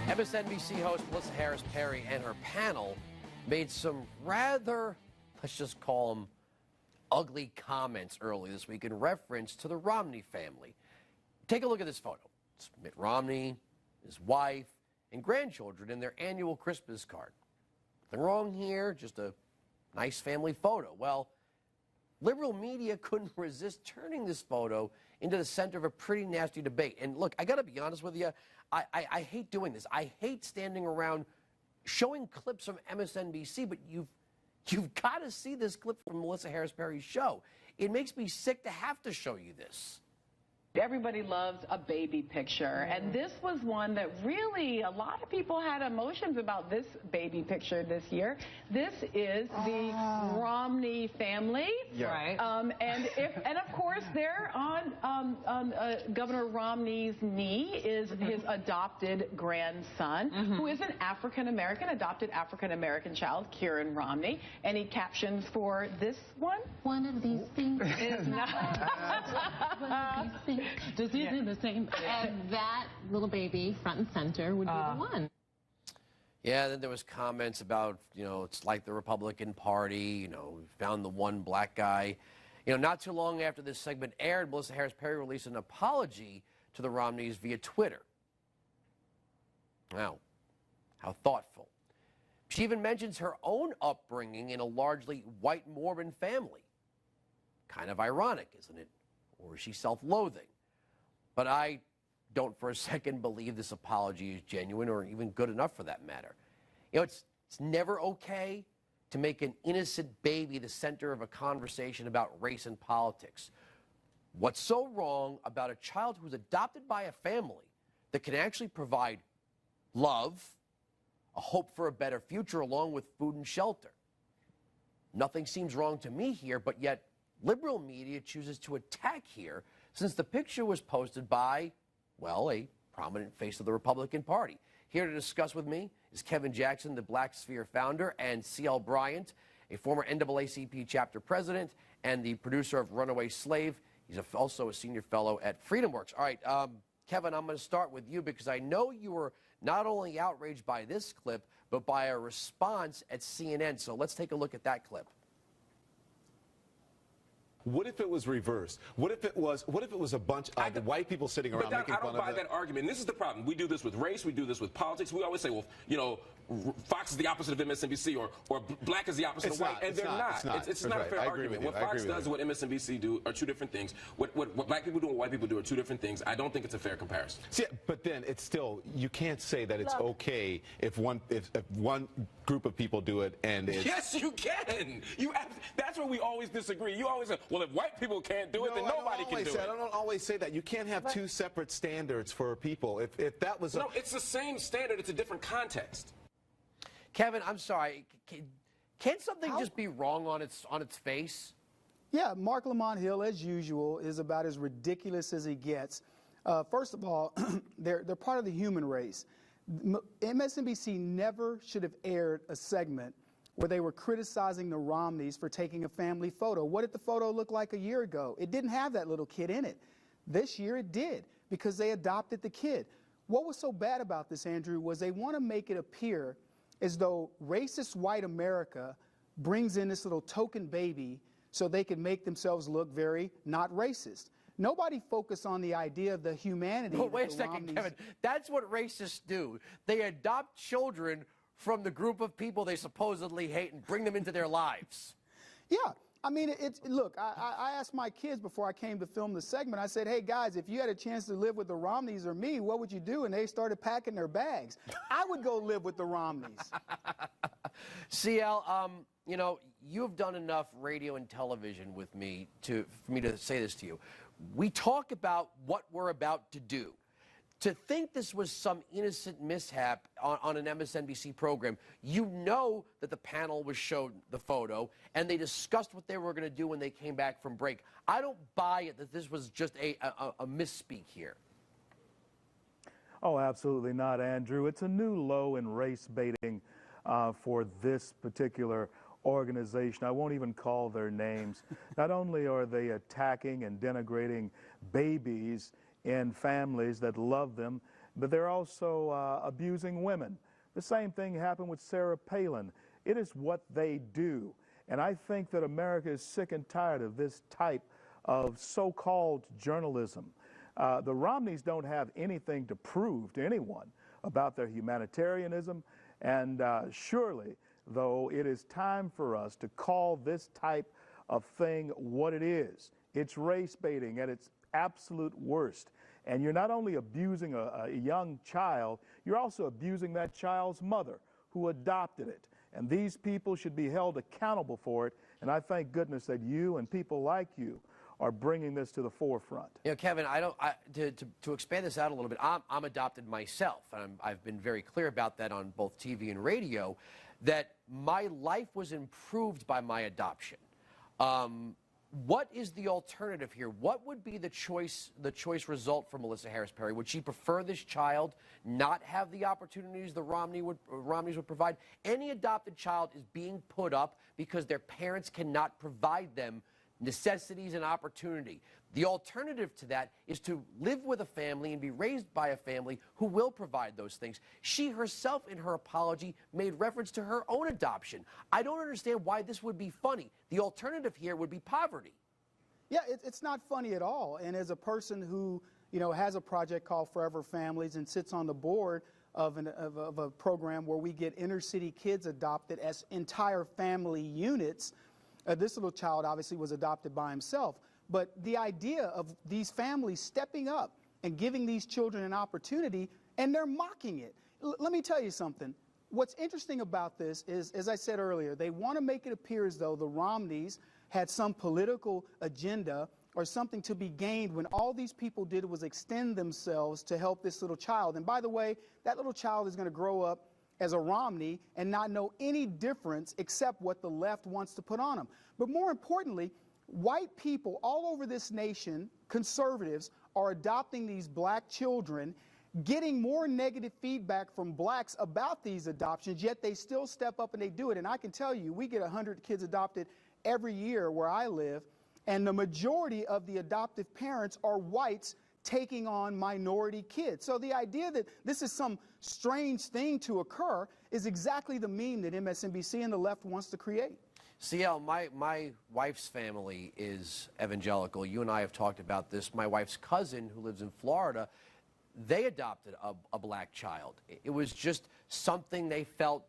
MSNBC host Melissa Harris Perry and her panel made some rather, let's just call them, ugly comments early this week in reference to the Romney family. Take a look at this photo. It's Mitt Romney, his wife, and grandchildren in their annual Christmas card. Nothing wrong here, just a nice family photo. Well, liberal media couldn't resist turning this photo into the center of a pretty nasty debate. And look, I got to be honest with you, I hate doing this. I hate standing around showing clips from MSNBC, but you've got to see this clip from Melissa Harris Perry's show. It makes me sick to have to show you this. Everybody loves a baby picture, and this was one that really a lot of people had emotions about this baby picture this year. This is the Romney family, right? And of course, there on Governor Romney's knee is his adopted grandson, who is an adopted African American child, Kieran Romney, and he captions for this one. One of these things is not. One of these things. Does he do the same? And that little baby, front and center, would be the one. Yeah, then there was comments about, it's like the Republican Party, we found the one black guy. Not too long after this segment aired, Melissa Harris Perry released an apology to the Romneys via Twitter. Wow, how thoughtful. She even mentions her own upbringing in a largely white Mormon family. Kind of ironic, isn't it? Or is she self-loathing? But I don't for a second believe this apology is genuine or even good enough for that matter. It's never okay to make an innocent baby the center of a conversation about race and politics. What's so wrong about a child who's adopted by a family that can actually provide love, a hope for a better future, along with food and shelter? Nothing seems wrong to me here, but yet liberal media chooses to attack here since the picture was posted by, well, a prominent face of the Republican Party. Here to discuss with me is Kevin Jackson, the Black Sphere founder, and CL Bryant, a former NAACP chapter president and the producer of Runaway Slave. He's also a senior fellow at FreedomWorks. All right, Kevin, I'm going to start with you because I know you were not only outraged by this clip, but by a response at CNN. So let's take a look at that clip. What if it was reversed? What if it was a bunch of white people sitting around making fun of it? I don't buy that argument. And this is the problem. We do this with race. We do this with politics. We always say, well, Fox is the opposite of MSNBC or black is the opposite of white. And they're not. It's not a fair argument. What Fox does and what MSNBC do are two different things. What black people do and what white people do are two different things. I don't think it's a fair comparison. See, but then it's still, you can't say that it's okay if one group of people do it and it's... Yes, you can. That's where we always disagree. You always say, well, if white people can't do it, then nobody can do it. I don't always say that. You can't have two separate standards for people. If that was... No, it's the same standard. It's a different context. Kevin, I'm sorry. Can't something just be wrong on its face? Yeah, Mark Lamont Hill, as usual, is about as ridiculous as he gets. First of all, they're part of the human race. MSNBC never should have aired a segment where they were criticizing the Romneys for taking a family photo. What did the photo look like a year ago? It didn't have that little kid in it. This year it did because they adopted the kid. What was so bad about this, Andrew, was they want to make it appear as though racist white America brings in this little token baby so they can make themselves look very not racist. Nobody focused on the idea of the humanity. Well, wait a second, Kevin. That's what racists do. They adopt children from the group of people they supposedly hate and bring them into their lives. Yeah. I mean, look, I asked my kids before I came to film the segment, I said, hey, guys, if you had a chance to live with the Romneys or me, what would you do? And they started packing their bags. I would go live with the Romneys. CL, you've done enough radio and television with me for me to say this to you. We talk about what we're about to do. To think this was some innocent mishap on an MSNBC program, you know that the panel was showed the photo, and they discussed what they were going to do when they came back from break. I don't buy it that this was just a misspeak here. Oh, absolutely not, Andrew. It's a new low in race baiting for this particular organization. I won't even call their names. Not only are they attacking and denigrating babies in families that love them, but they're also abusing women. The same thing happened with Sarah Palin. It is what they do. And I think that America is sick and tired of this type of so-called journalism. The Romneys don't have anything to prove to anyone about their humanitarianism, and surely, though, it is time for us to call this type of thing what it is. It's race baiting at its absolute worst. And you're not only abusing a young child, you're also abusing that child's mother who adopted it. And these people should be held accountable for it. And I thank goodness that you and people like you are bringing this to the forefront. You know, Kevin, to expand this out a little bit, I'm adopted myself, and I've been very clear about that on both TV and radio, that my life was improved by my adoption. What is the alternative here? What would be the choice result for Melissa Harris Perry? Would she prefer this child not have the opportunities the Romneys would provide? Any adopted child is being put up because their parents cannot provide them necessities and opportunity. The alternative to that is to live with a family and be raised by a family who will provide those things. She herself, in her apology, made reference to her own adoption. I don't understand why this would be funny. The alternative here would be poverty. Yeah, it's not funny at all. And as a person who, you know, has a project called Forever Families and sits on the board of a program where we get inner city kids adopted as entire family units, this little child obviously was adopted by himself. But the idea of these families stepping up and giving these children an opportunity, and they're mocking it. Let me tell you something. What's interesting about this is, as I said earlier, they want to make it appear as though the Romneys had some political agenda or something to be gained when all these people did was extend themselves to help this little child. And by the way, that little child is going to grow up as a Romney and not know any difference except what the left wants to put on them. But more importantly, white people all over this nation, conservatives, are adopting these black children, getting more negative feedback from blacks about these adoptions, yet they still step up and they do it. And I can tell you, we get 100 kids adopted every year where I live, and the majority of the adoptive parents are whites taking on minority kids. So the idea that this is some strange thing to occur is exactly the meme that MSNBC and the left wants to create. CL, my wife's family is evangelical. You and I have talked about this. My wife's cousin, who lives in Florida, they adopted a black child. It was just something they felt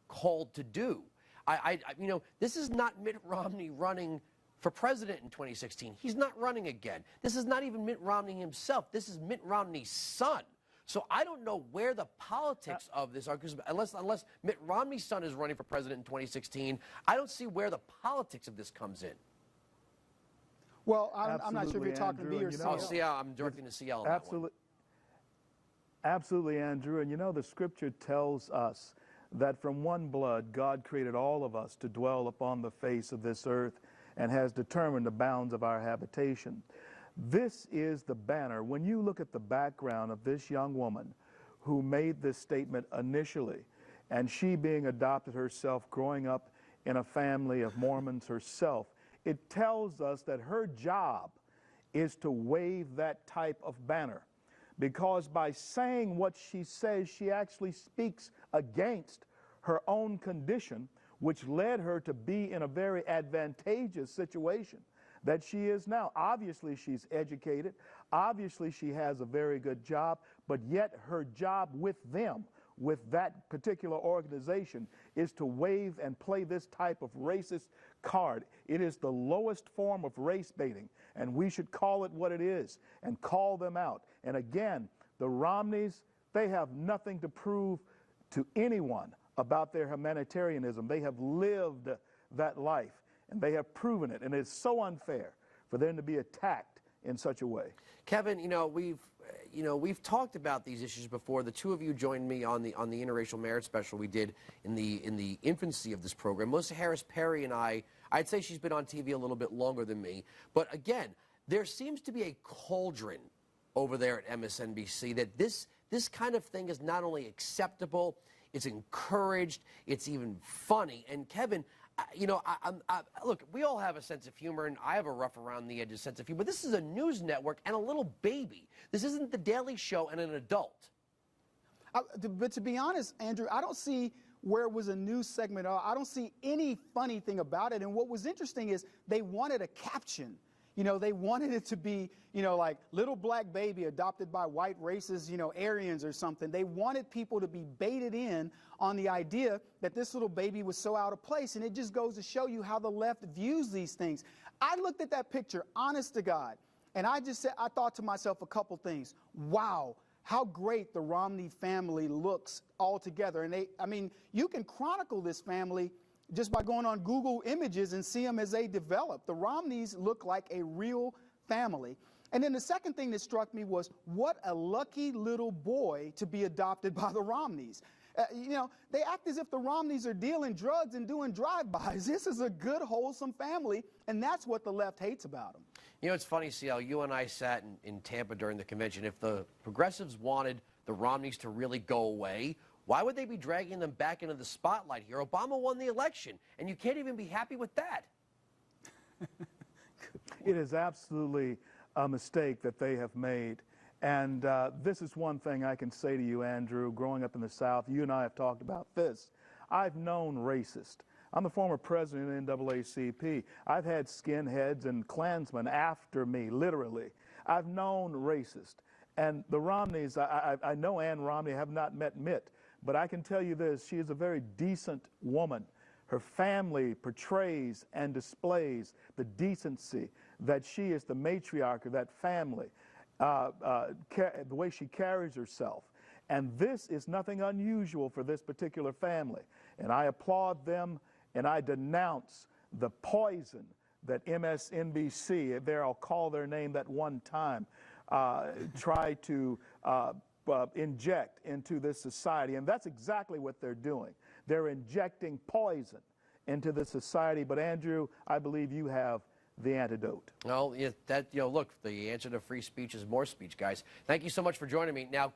called to do. You know, this is not Mitt Romney running for president in 2016. He's not running again. This is not even Mitt Romney himself. This is Mitt Romney's son. So I don't know where the politics of this are, because unless Mitt Romney's son is running for president in 2016, I don't see where the politics of this comes in. Well, I'm not sure if you're talking to me or CL. Oh, CL, I'm directing to CL on that one. Absolutely, Andrew. And you know, the scripture tells us that from one blood, God created all of us to dwell upon the face of this earth and has determined the bounds of our habitation. This is the banner. When you look at the background of this young woman who made this statement initially, and she being adopted herself, growing up in a family of Mormons herself, it tells us that her job is to wave that type of banner. Because by saying what she says, she actually speaks against her own condition, which led her to be in a very advantageous situation that she is now. Obviously, she's educated. Obviously, she has a very good job, but yet her job with them, with that particular organization, is to wave and play this type of racist card. It is the lowest form of race baiting, and we should call it what it is and call them out. And again, the Romneys, they have nothing to prove to anyone about their humanitarianism. They have lived that life, and they have proven it, and it's so unfair for them to be attacked in such a way. Kevin, we've talked about these issues before. The two of you joined me on the interracial marriage special we did in the infancy of this program. Melissa Harris Perry and I'd say she's been on TV a little bit longer than me, but again, there seems to be a cauldron over there at MSNBC that this kind of thing is not only acceptable, it's encouraged, it's even funny. And Kevin, look, we all have a sense of humor, and I have a rough around the edges sense of humor. But this is a news network and a little baby. This isn't The Daily Show and an adult. But to be honest, Andrew, I don't see where it was a news segment at all. I don't see any funny thing about it. And what was interesting is they wanted a caption. They wanted it to be, like little black baby adopted by white racist, Aryans or something. They wanted people to be baited in on the idea that this little baby was so out of place. And it just goes to show you how the left views these things. I looked at that picture, honest to God, and I thought to myself a couple things. Wow, how great the Romney family looks all together. And you can chronicle this family just by going on Google Images and see them as they develop. The Romneys look like a real family. And then the second thing that struck me was, what a lucky little boy to be adopted by the Romneys. They act as if the Romneys are dealing drugs and doing drive-bys. This is a good, wholesome family, and that's what the left hates about them. It's funny, CL, you and I sat in Tampa during the convention. If the progressives wanted the Romneys to really go away, why would they be dragging them back into the spotlight here? Obama won the election, and you can't even be happy with that. It is absolutely a mistake that they have made. And this is one thing I can say to you, Andrew. Growing up in the South, you and I have talked about this. I've known racists. I'm the former president of the NAACP. I've had skinheads and Klansmen after me, literally. I've known racists. And the Romneys, I know Ann Romney, have not met Mitt, but I can tell you this, she is a very decent woman. Her family portrays and displays the decency that she is the matriarch of that family, the way she carries herself. And this is nothing unusual for this particular family. And I applaud them, and I denounce the poison that MSNBC, there I'll call their name that one time, try to inject into this society. And that's exactly what they're doing. They're injecting poison into the society. But Andrew, I believe you have the antidote. Well, look, the answer to free speech is more speech, guys. Thank you so much for joining me. Now,